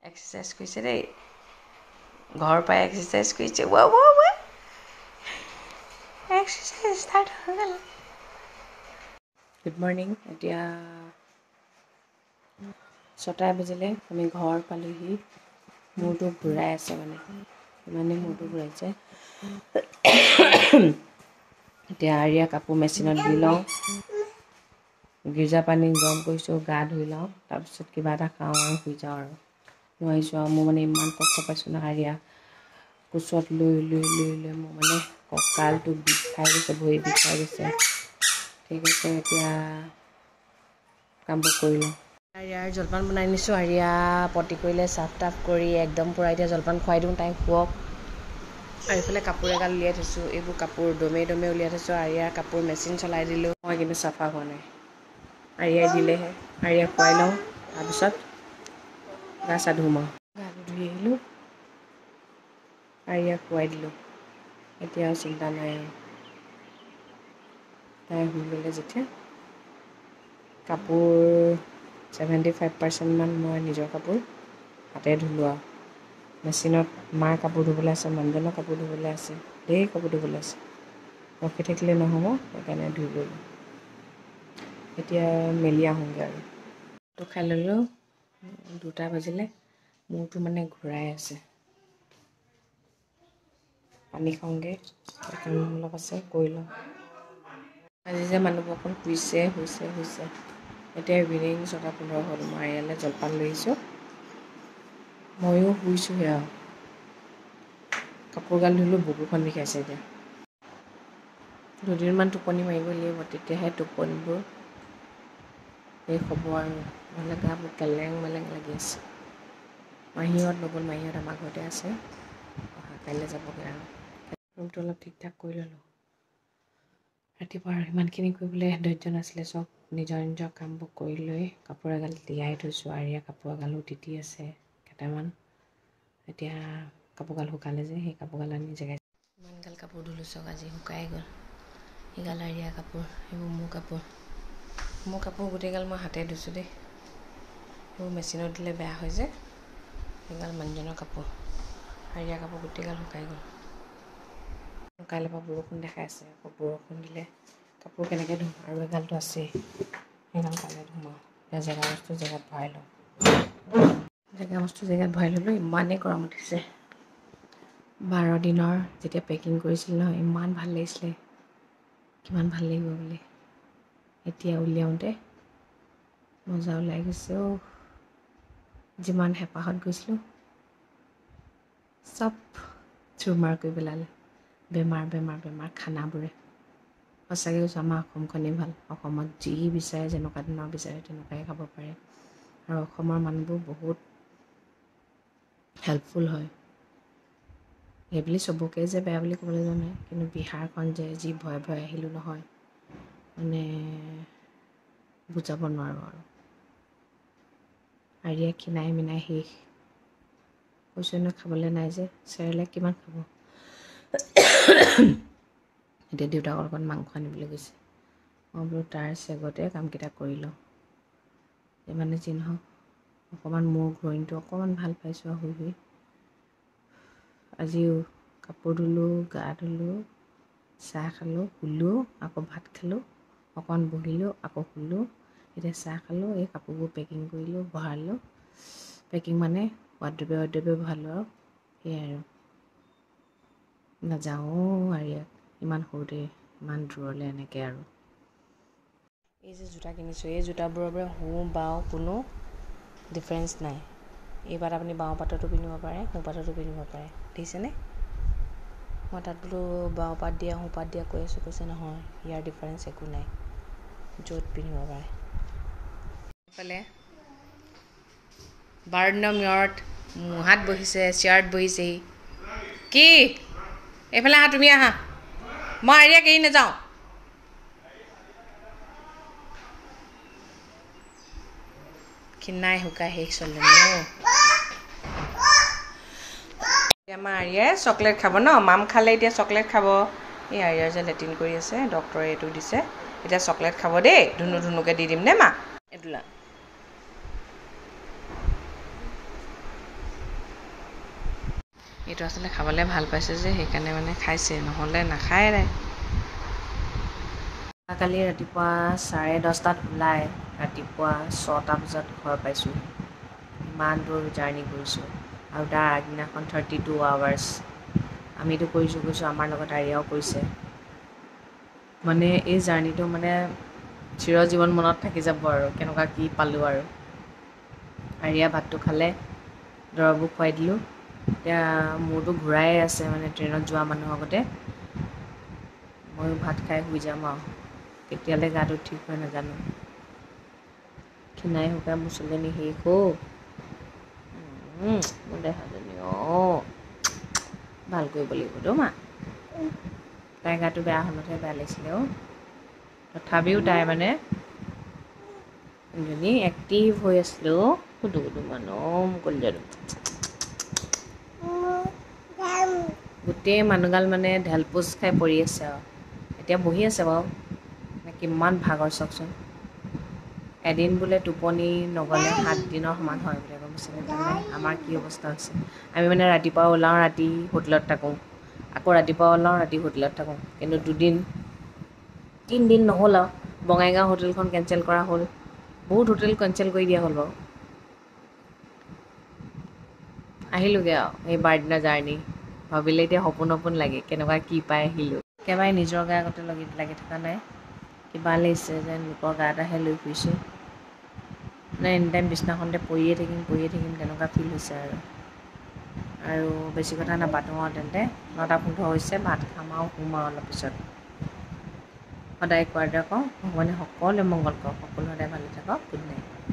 Exercise কৰিছে দেই ঘৰৰ পৰাই এক্সাৰচাইজ কৰিছে এক্সাৰচাইজ ষ্টাৰ্ট হৈ গ'ল গুড মৰ্ণিং এতিয়া 6টা বাজিলে আমি ঘৰ পালোহি মূৰটো ঘূৰাই আছে মানে ইমানেই মূৰটো ঘূৰাইছে এতিয়া আৰিয়া কাপোৰ মেচিনত দি লওঁ গিজা পানী গৰম কৰিছোঁ গা ধুই লওঁ তাৰপিছত কিবা এটা খাওঁ আৰু শুই যাওঁ আৰু নোৱাৰিছোঁ আৰু মোৰ মানে ইমান কষ্ট পাইছোঁ ন আৰিয়া কোচত লৈ মোৰ মানে কঁকালটো বিষাই গৈছে ভৰি বিষাই গৈছে ঠিক আছে এতিয়া কামবোৰ কৰি লওঁ আৰিয়াৰ জলপান বনাই নিছোঁ আৰিয়া পটি কৰিলে চাফ টাফ কৰি একদম পূৰা এতিয়া জলপান খুৱাই দিওঁ তাইক শুৱক আৰু এইফালে কাপোৰ এগাল উলিয়াই থৈছোঁ এইবোৰ কাপোৰ দমে উলিয়াই থৈছোঁ আৰিয়াৰ কাপোৰ মেচিন চলাই দিলোঁ মই কিন্তু চাফা হোৱা নাই আৰিয়াই দিলেহে আৰিয়াক খুৱাই লওঁ তাৰপিছত গা চা ধুম আৰু গাটো ধুই আহিলোঁ আৰিয়াক খুৱাই দিলোঁ এতিয়া চিন্তা নাই আৰু তাই শুই গ'লে যেতিয়া কাপোৰ 75% মান মই নিজৰ কাপোৰ হাতে ধুলোঁ আৰু মেচিনত মাৰ কাপোৰ ধুবলৈ আছে মানুহজনৰ কাপোৰ ধুবলৈ আছে ধেৰ কাপোৰ ধুবলৈ আছে ৰখি থাকিলে নহ'ব সেইকাৰণে ধুই ল'লোঁ এতিয়া মেলি আহোঁগৈ আৰু তো খাই ল'লোঁ 2টা বাজিলে মূৰটো মানে ঘূৰাই আছে পানী খাওঁগৈ কাম অলপ আছে কৰি লওঁ আজি যে মানুহবোৰ অকণ শুইছে এতিয়া ইভিনিং 6:15 হ'ল মই ইয়ালৈ জলপান লৈ আহিছোঁ ময়ো শুইছোঁহে আৰু কাপোৰ গাল ধুলোঁ বুকুখন বিষাইছে এতিয়া দুদিনমান টোপনি মাৰিব লাগিব তেতিয়াহে টোপনিবোৰ শেষ হ'ব আৰু নহ'লে গাবোৰ কেলেং মেলেং লাগি আছে মাহীহঁত নগ'ল মাহীহঁত আমাৰ ঘৰতে আছে অহা কাইলৈ যাবগৈ আৰু ৰুমটো অলপ ঠিক ঠাক কৰি ল'লোঁ ৰাতিপুৱা আৰু ইমানখিনি কৰিবলৈ ধৈৰ্য নাছিলে চব নিজৰ কামবোৰ কৰি লৈ কাপোৰ এগাল তিয়াই থৈছোঁ আৰিয়া কাপোৰ এগালো তিতি আছে কেইটামান এতিয়া কাপোৰগাল শুকালে যে সেই কাপোৰগাল আনি জেগাই ইমানগাল কাপোৰ ধুলোঁ চব আজি শুকাই গ'ল এইগাল আৰিয়া কাপোৰ এইবোৰ মোৰ কাপোৰ গোটেইগাল মই হাতে ধুইছোঁ দেই এইবোৰ মেচিনত দিলে বেয়া হয় যে সেইগাল মানুহজনৰ কাপোৰ আৰিয়া কাপোৰ গোটেইগাল শুকাই গ'ল কাইলৈ পৰা বৰষুণ দেখাই আছে আকৌ বৰষুণ দিলে কাপোৰ কেনেকৈ ধুম আৰু এগালটো আছেই সেইগাল কাইলৈ ধুম আৰু এতিয়া জেগা বস্তু জেগাত ভৰাই ল'লোঁ ইমানেই গৰম উঠিছে 12 দিনৰ যেতিয়া পেকিং কৰিছিল নহয় ইমান ভাল লাগিছিলে কিমান ভাল লাগিব বুলি এতিয়া উলিয়াওঁতে মজা ওলাই গৈছে যিমান হেঁপাহত গৈছিলোঁ চব চুৰমাৰ কৰি পেলালে বেমাৰ খানাবোৰে সঁচাকৈ কৈছোঁ আমাৰ অসমখনেই ভাল অসমত যি বিচাৰে যেনেকুৱা ধৰণৰ বিচাৰে তেনেকুৱাই খাব পাৰে আৰু অসমৰ মানুহবোৰ বহুত হেল্পফুল হয় সেইবুলি চবকে যে বেয়া বুলি ক'বলৈ যোৱা নাই কিন্তু বিহাৰখন যে যি ভয়ে আহিলোঁ নহয় মানে বুজাব নোৱাৰোঁ আৰু আৰিয়া খিনাই মিনাই শেষ কৈছোঁ নহয় খাবলৈ নাই যে চেৰেলেক কিমান খাব এতিয়া দেউতাক অকণ মাংস আনিবলৈ গৈছে মই বোলো তাৰ চেগতে কামকেইটা কৰি লওঁ যিমানে যি নহওক অকণমান মোৰ ঘূৰণিটো অকণমান ভাল পাইছোঁ আৰু শুই আজিও কাপোৰ ধুলোঁ গা ধুলোঁ চাহ খালোঁ শুলোঁ আকৌ ভাত খালোঁ অকণ বহিলোঁ আকৌ শুলোঁ এতিয়া চাহ খালোঁ এই কাপোৰবোৰ পেকিং কৰিলোঁ ভৰালোঁ পেকিং মানে ৱাৰ্ড্ৰবে ভৰালোঁ আৰু সেয়াই আৰু নাযাওঁ আৰিয়াক ইমান সৰুতে ইমান দূৰলৈ এনেকৈ আৰু এই যে জোতা কিনিছোঁ এই জোতাবোৰৰ পৰা সোঁ বাওঁ কোনো ডিফাৰেঞ্চ নাই এইবাৰ আপুনি বাওঁ পাটতো পিন্ধিব পাৰে সোঁ পাটতো পিন্ধিব পাৰে দেখিছেনে মই তাত বোলো বাওঁ পাত দিয়া সোঁ পাত দিয়া কৈ আছোঁ কৈছে নহয় ইয়াৰ ডিফাৰেঞ্চ একো নাই য'ত পিন্ধিব পাৰে এইফালে বাৰ্ডনমিয়ৰত মুহাত বহিছে চিয়াৰত বহিছেহি কি এইফালে আহা তুমি আহা মই আৰিয়াক এৰি নাযাওঁ খিনাই শুকাই শেষ চলে আমাৰ আৰিয়াই চকলেট খাব ন মাম খালে এতিয়া চকলেট খাব এই আৰিয়াৰ যে লেট্ৰিন কৰি আছে ডক্টৰে এইটো দিছে এতিয়া চকলেট খাব দেই ধুনুকৈ দি দিম নে মা এইটোলা এইটো আচলতে খাবলৈ ভাল পাইছে যে সেইকাৰণে মানে খাইছে, নহ'লে নাখায় নাই। কালি ৰাতিপুৱা 10:30 ওলাই ৰাতিপুৱা 6টা বজাত ঘৰ পাইছোঁ। ইমান দূৰ জাৰ্ণি কৰিছোঁ আৰু তাৰ আগদিনাখন 32 আৱাৰ্ছ আমিতো কৰিছোঁ আমাৰ লগত আৰিয়াও কৰিছে। মানে এই জাৰ্ণিটো মানে চিৰজীৱন মনত থাকি যাব আৰু কেনেকুৱা কি পালোঁ আৰু। আৰিয়া ভাতটো খালে, দৰৱো খুৱাই দিলোঁ। এতিয়া মূৰটো ঘূৰাই আছে মানে ট্ৰেইনত যোৱা মানুহৰ আগতে। ময়ো ভাত খাই শুই যাম আৰু কেতিয়ালৈ গাটো ঠিক হয় নাজানো। ক্ষীণাই শুকাই মোৰ ছোৱালীজনী শেষ মোৰ দেহাজনী ভাল কৰিব লাগিবতো মা। তাইৰ গাটো বেয়া হ'লতহে বেয়া লাগিছিলে তথাপিও তাই মানে ইজনী এক্টিভ হৈ আছিলে কুদু কলিজাটো গোটেই মানুহগাল মানে ঢেলপোচ খাই পৰি আছে আৰু এতিয়া বহি আছে বাৰু। কিমান ভাগৰ চাওকচোন। এদিন বোলে টোপনি নগ'লে 7 দিনৰ সমান হয় বোলে গম পাইছেনে। তাৰমানে আমাৰ কি অৱস্থা হৈছে। আমি মানে ৰাতিপুৱা ওলাওঁ, ৰাতি হোটেলত থাকোঁ, আকৌ ৰাতিপুৱা ওলাওঁ, ৰাতি হোটেলত থাকোঁ। কিন্তু 3 দিন নহ'ল আৰু বঙাইগাঁও হোটেলখন কেঞ্চেল কৰা হ'ল। বহুত হোটেল কেঞ্চেল কৰি দিয়া হ'ল বাৰু। আহিলোঁগৈ আৰু এই বাৰদিনৰ জাৰ্ণি ভাবিলে এতিয়া সপোন সপোন লাগে কেনেকুৱা কি পাই আহিলোঁ। একেবাৰে নিজৰ গা আগতে লাগি থকা নাই। কিবা লাগিছে যেন লোকৰ গা এটাহে লৈ ফুৰিছোঁ। মানে এনিটাইম বিছনাখনতে পৰিয়ে থাকিম তেনেকুৱা ফিল হৈছে আৰু বেছি কথা নাপাতোঁ আৰু তেন্তে 9:15 হৈছে। ভাত খাম আৰু শুম আৰু অলপ পিছত। সদায় কোৱাৰ দৰে কওঁ ভগৱানে সকলোৱে মংগল কৰক, সকলো সদায় ভালে থাকক। Good night.